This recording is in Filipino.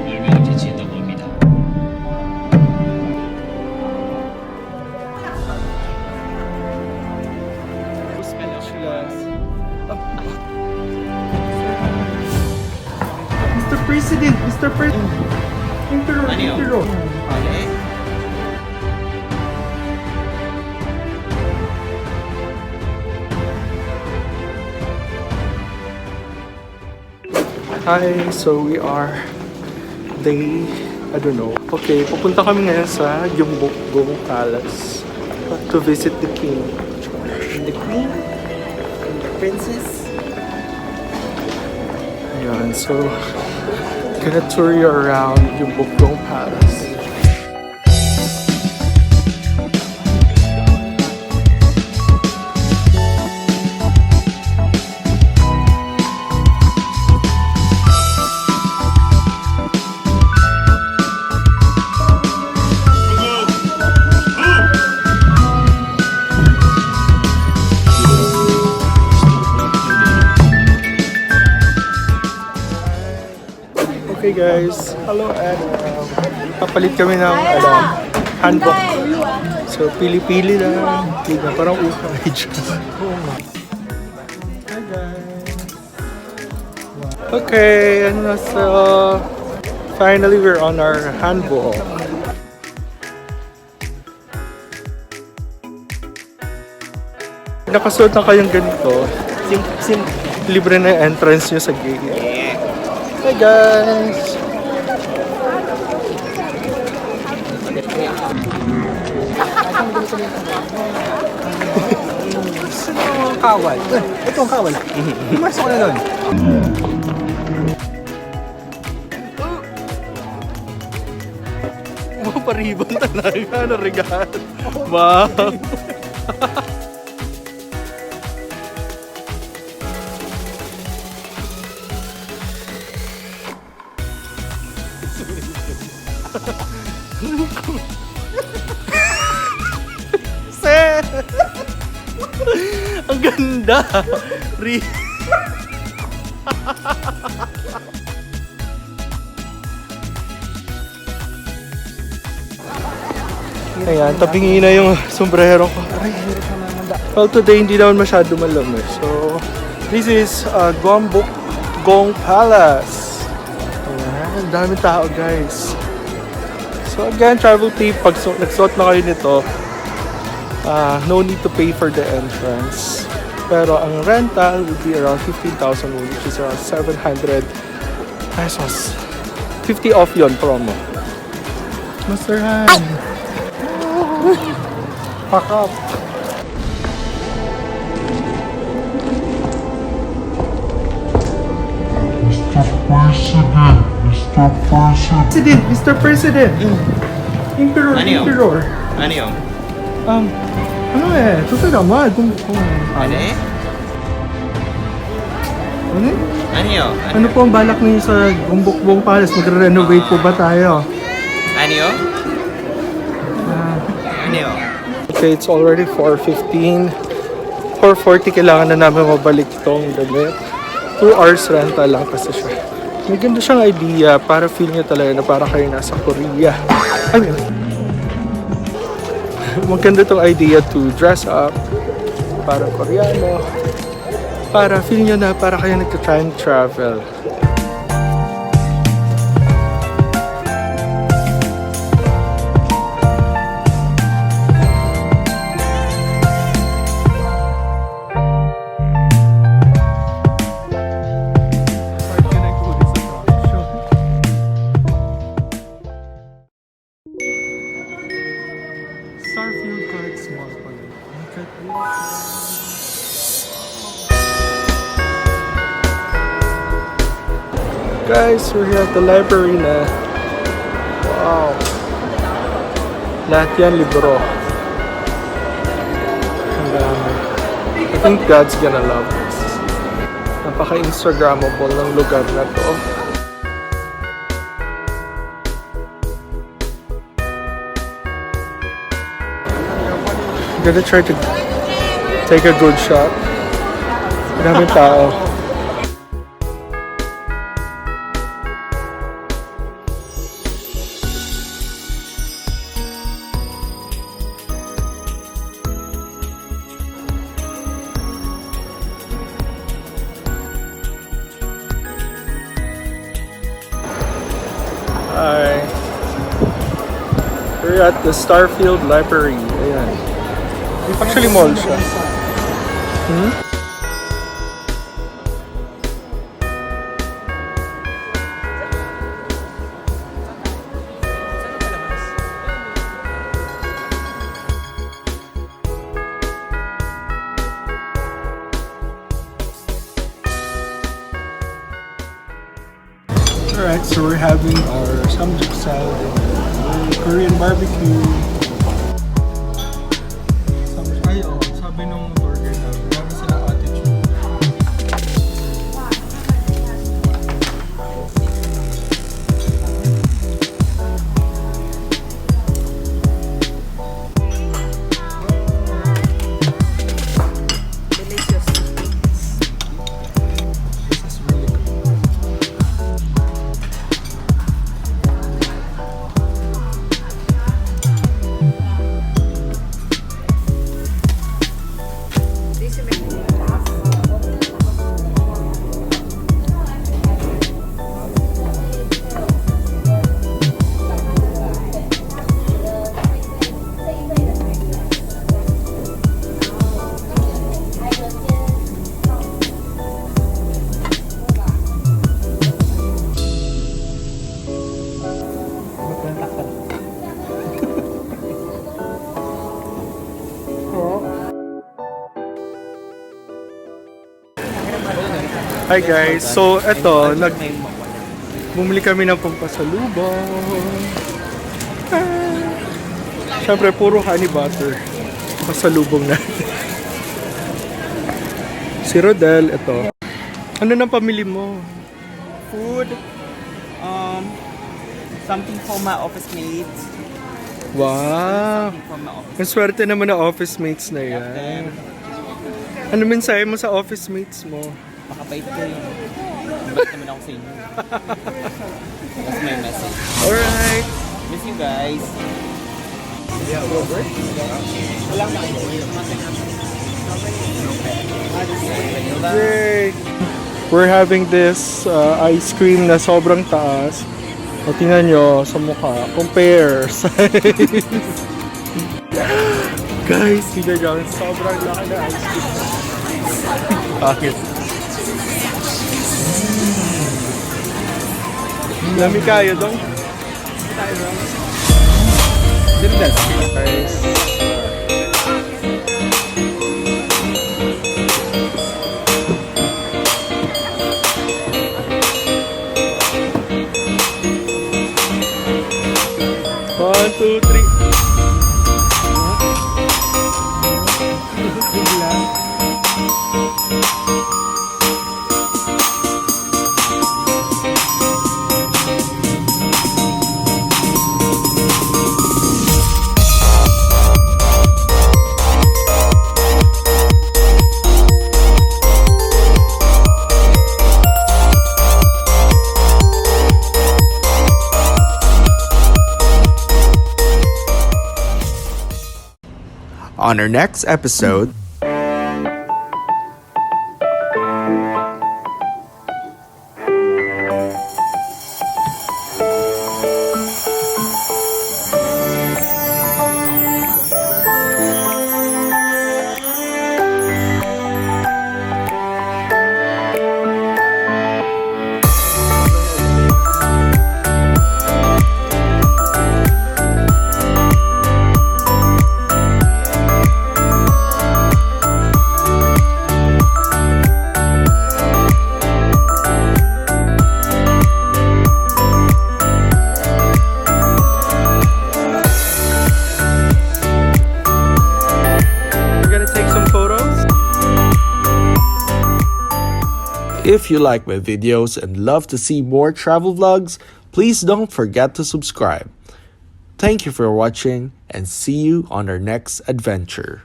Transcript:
유명지치다 봅니다. Mr. President, Mr. President. Emperor, 아니요. Emperor. 네. Hi, so we are I don't know. Okay, pupunta kami ngayon sa Gyeongbokgung Palace to visit the king. And the queen, and the princess. Ayan, so gonna tour you around Gyeongbokgung Palace. Okay guys, hello and papalit kami ng handbook. So pili-pili lang, hindi na parang ukay dyan. Hi guys. Okay, and so finally we're on our handbook. Nakasuot na kayong ganito, libre na yung entrance nyo sa gate. Hi guys! Kawal. Ito ang kawal. Pumasok na doon. Paribang talaga na regalo. Wow! Sir! Ang ganda! Ayan, tabingi na yung sombrero ko. Aray, well, today hindi naman masyado malamig. So, this is Gyeongbokgung Palace. Ayan, ang daming tao guys. So again, travel tip, pag nagsuot na kayo nito, no need to pay for the entrance. Pero ang rental would be around 15,000 won, which is around 700 pesos. 50 off yon promo. Master Han! Pack up! President, Mr. President! Emperor, 아니요. Emperor! 아니요. ano 조세가마 kung 네. ano? 아니요. Ano po ang balak niyo sa Gyeongbokgung Palace? Magre-renovate po ba tayo? 아니요. 아니요. Okay, it's already 4:15. 4:40 kailangan na namin mabalik tong damit. 2 hours rental lang kasi siya. May ganda siyang idea para feel niyo talaga na para kayo nasa Korea. I mean, maganda tong idea to dress up para Koreano. Para feel niyo na para kayo nagka-time travel. Starfield card small pala. Guys, we're here at the library na. Wow. Lahat yan libro. Ang dami. I think God's gonna love this. Napaka-Instagrammable ng lugar na to. I'm gonna try to take a good shot. Maraming tao. Hi. We're at the Starfield Library. Ayan. Actually, mall siya. Alright, so we're having our Samgyupsal and Korean barbecue. Sabi nung burger na, meron silang attitude. Delicious. This is really good. Hi guys, so eto, bumili kami ng pampasalubong. Siyempre, puro honey butter. Pasalubong natin. Si Rodel, eto. Ano nang pamili mo? Food. Something for my office mates. Wow! Something for my office. Ang swerte naman na office mates na yan. Ano mensahe mo sa office mates mo? Makabait ko yun. Mabait naman ako sa inyo. That's my message. Alright! Miss you guys. Yay! We're having this ice cream na sobrang taas. O tingnan nyo sa mukha. Compare size. Guys, tingnan nyo. Sobrang laki na ice cream. Bakit? Lami kayo dong. Guys. One, two, three. On our next episode, if you like my videos and love to see more travel vlogs, please don't forget to subscribe. Thank you for watching and see you on our next adventure.